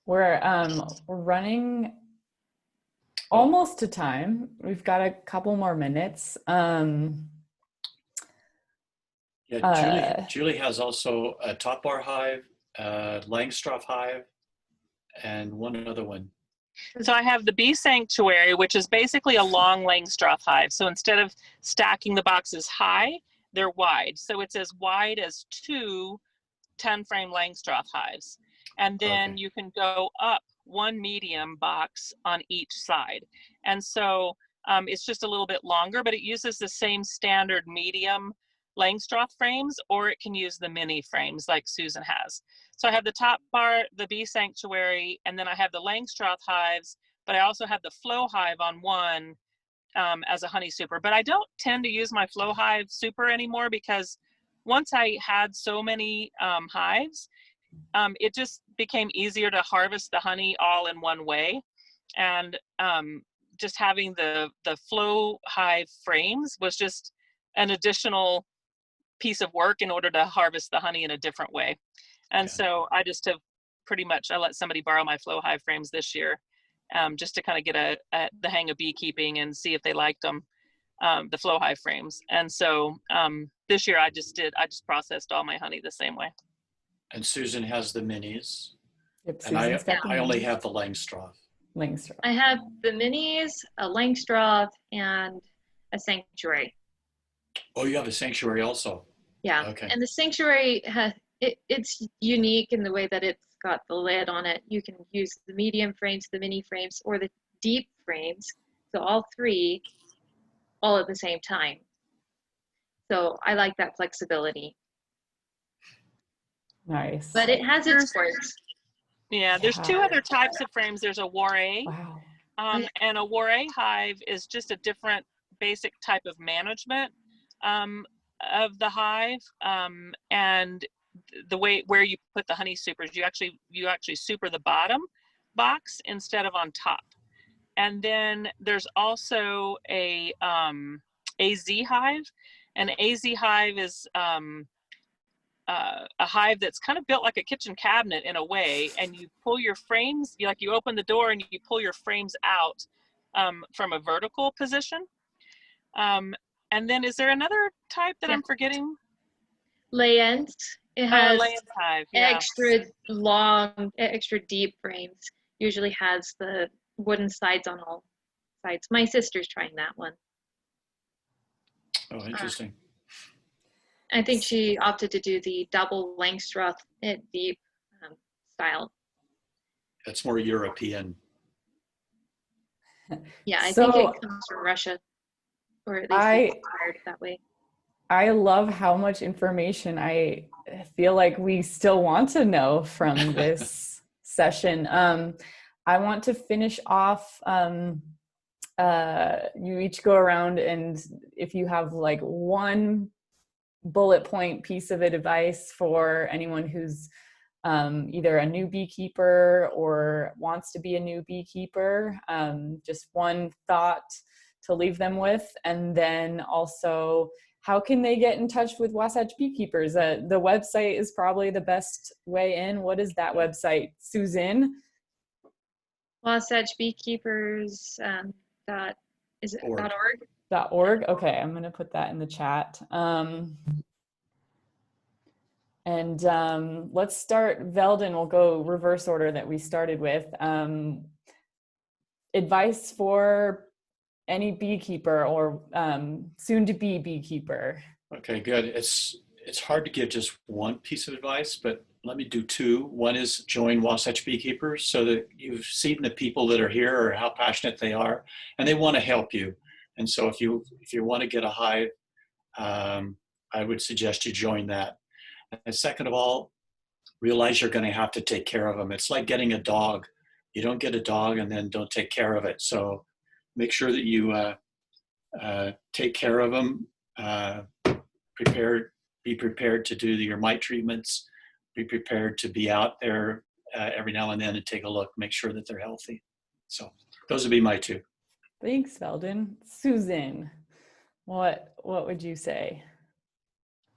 We're running almost to time. We've got a couple more minutes. Julie has also a top bar hive, Langstroth hive, and one other one. So I have the bee sanctuary, which is basically a long Langstroth hive. So instead of stacking the boxes high, they're wide. So it's as wide as 2 10-frame Langstroth hives. And then you can go up 1 medium box on each side. And so it's just a little bit longer, but it uses the same standard medium Langstroth frames, or it can use the mini frames like Susan has. So I have the top bar, the bee sanctuary, and then I have the Langstroth hives, but I also have the flow hive on one as a honey super. But I don't tend to use my flow hive super anymore, because once I had so many hives, it just became easier to harvest the honey all in one way. And just having the flow hive frames was just an additional piece of work in order to harvest the honey in a different way. And so I just have I let somebody borrow my flow hive frames this year, just to kind of get the hang of beekeeping and see if they liked them, the flow hive frames. And so this year I just processed all my honey the same way. And Susan has the minis. Yep, And I only minis. have the Langstroth. Langstroth. I have the minis, a Langstroth, and a sanctuary. Oh, you have a sanctuary also? Yeah. Okay. And the sanctuary it's unique in the way that it's got the lid on it. You can use the medium frames, the mini frames, or the deep frames. So all 3 all at the same time. So I like that flexibility. Nice. But it has its quirks. Yeah, there's two other types of frames. There's a Waré, Wow. and a Waré hive is just a different basic type of management of the hive, and the way where you put the honey supers, you actually super the bottom box instead of on top. And then there's also a AZ hive. An AZ hive is a hive that's kind of built like a kitchen cabinet in a way, and you pull your frames, you open the door and you pull your frames out from a vertical position. And then is there another type that I'm forgetting? Layens. It has Layens hive, yeah. extra long, extra deep frames. Usually has the wooden sides on all sides. My sister's trying that one. Oh, interesting. I think she opted to do the double Langstroth deep style. That's more European. Yeah, I think it comes from Russia, or at least it's inspired that way. I love how much information I feel like we still want to know from this session. I want to finish off, you each go around, and if you have like one bullet point piece of advice for anyone who's either a new beekeeper or wants to be a new beekeeper, just one thought to leave them with. And then also, how can they get in touch with Wasatch Beekeepers? The website is probably the best way in. What is that website, Susan? Wasatch Beekeepers .org? .org. Okay, I'm going to put that in the chat. Let's start, Veldon, we'll go reverse order that we started with. Advice for any beekeeper or soon-to-be beekeeper. Okay, good. It's hard to give just one piece of advice, but let me do two. One is join Wasatch Beekeepers so that you've seen the people that are here or how passionate they are, and they want to help you. And so if you want to get a hive, I would suggest you join that. And second of all, realize you're going to have to take care of them. It's like getting a dog. You don't get a dog and then don't take care of it. So make sure that you take care of them. Be prepared to do your mite treatments. Be prepared to be out there every now and then and take a look, make sure that they're healthy. So those would be my two. Thanks, Veldon. Susan, what would you say?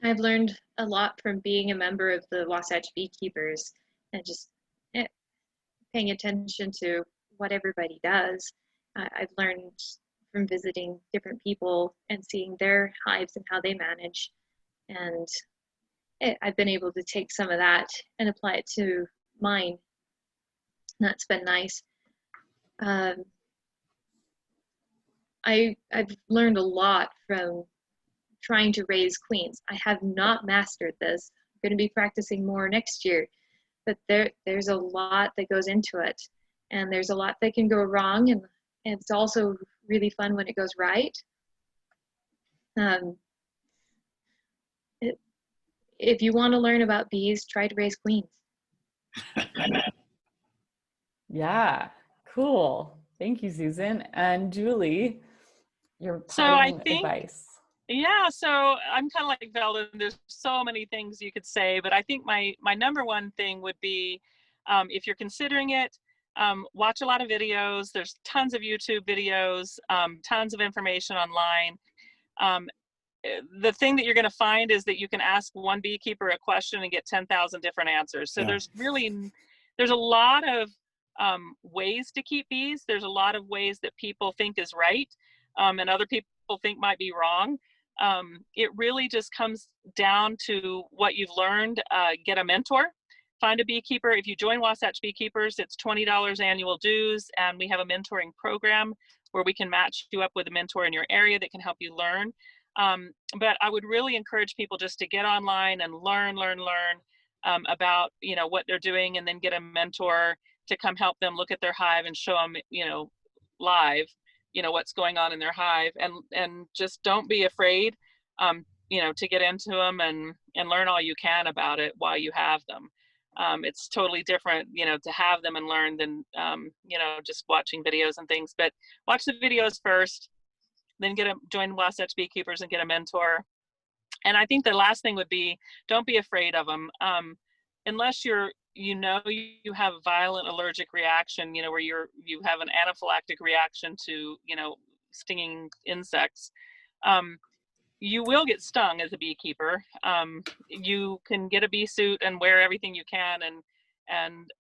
I've learned a lot from being a member of the Wasatch Beekeepers and just paying attention to what everybody does. I've learned from visiting different people and seeing their hives and how they manage. And I've been able to take some of that and apply it to mine. That's been nice. I've learned a lot from trying to raise queens. I have not mastered this. I'm going to be practicing more next year, but there's a lot that goes into it, and there's a lot that can go wrong, and it's also really fun when it goes right. If you want to learn about bees, try to raise queens. Yeah, cool. Thank you, Susan. And Julie, your advice. Yeah, so I'm kind of like Veldon. There's so many things you could say, but I think my number one thing would be, if you're considering it, watch a lot of videos. There's tons of YouTube videos, tons of information online. The thing that you're going to find is that you can ask one beekeeper a question and get 10,000 different answers. So there's a lot of ways to keep bees. There's a lot of ways that people think is right, and other people think might be wrong. It really just comes down to what you've learned. Get a mentor, find a beekeeper. If you join Wasatch Beekeepers, it's $20 annual dues, and we have a mentoring program where we can match you up with a mentor in your area that can help you learn. But I would really encourage people just to get online and learn about, what they're doing, and then get a mentor to come help them look at their hive and show them, live, you know, what's going on in their hive, and just don't be afraid, you know, to get into them and learn all you can about it while you have them. It's totally different, you know, to have them and learn than, you know, just watching videos and things. But watch the videos first, then join Wasatch Beekeepers and get a mentor. And I think the last thing would be, don't be afraid of them. Unless you have a violent allergic reaction, you know, where you have an anaphylactic reaction to, you know, stinging insects. You will get stung as a beekeeper. You can get a bee suit and wear everything you can and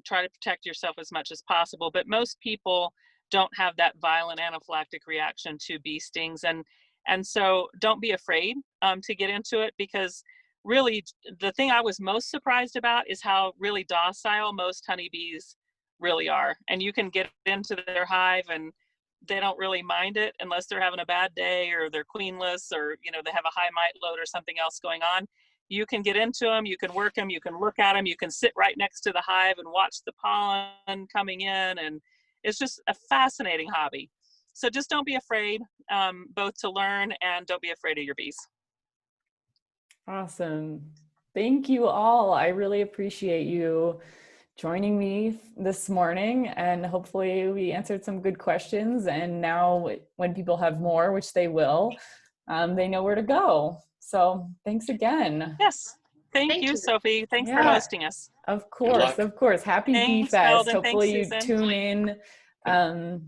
try to protect yourself as much as possible. But most people don't have that violent anaphylactic reaction to bee stings. And so don't be afraid to get into it, because really the thing I was most surprised about is how really docile most honeybees really are. And you can get into their hive and they don't really mind it unless they're having a bad day or they're queenless, or, you know, they have a high mite load or something else going on. You can get into them, you can work them, you can look at them, you can sit right next to the hive and watch the pollen coming in. And it's just a fascinating hobby. So just don't be afraid, both to learn and don't be afraid of your bees. Awesome. Thank you all. I really appreciate you joining me this morning, and hopefully we answered some good questions. And now when people have more, which they will, they know where to go. So thanks again. Yes. Thank you, Sophie. Thanks for hosting us. Of course, of course. Happy Bee Thanks, Fest. Veldon. Hopefully Thanks, you Susan. tune in.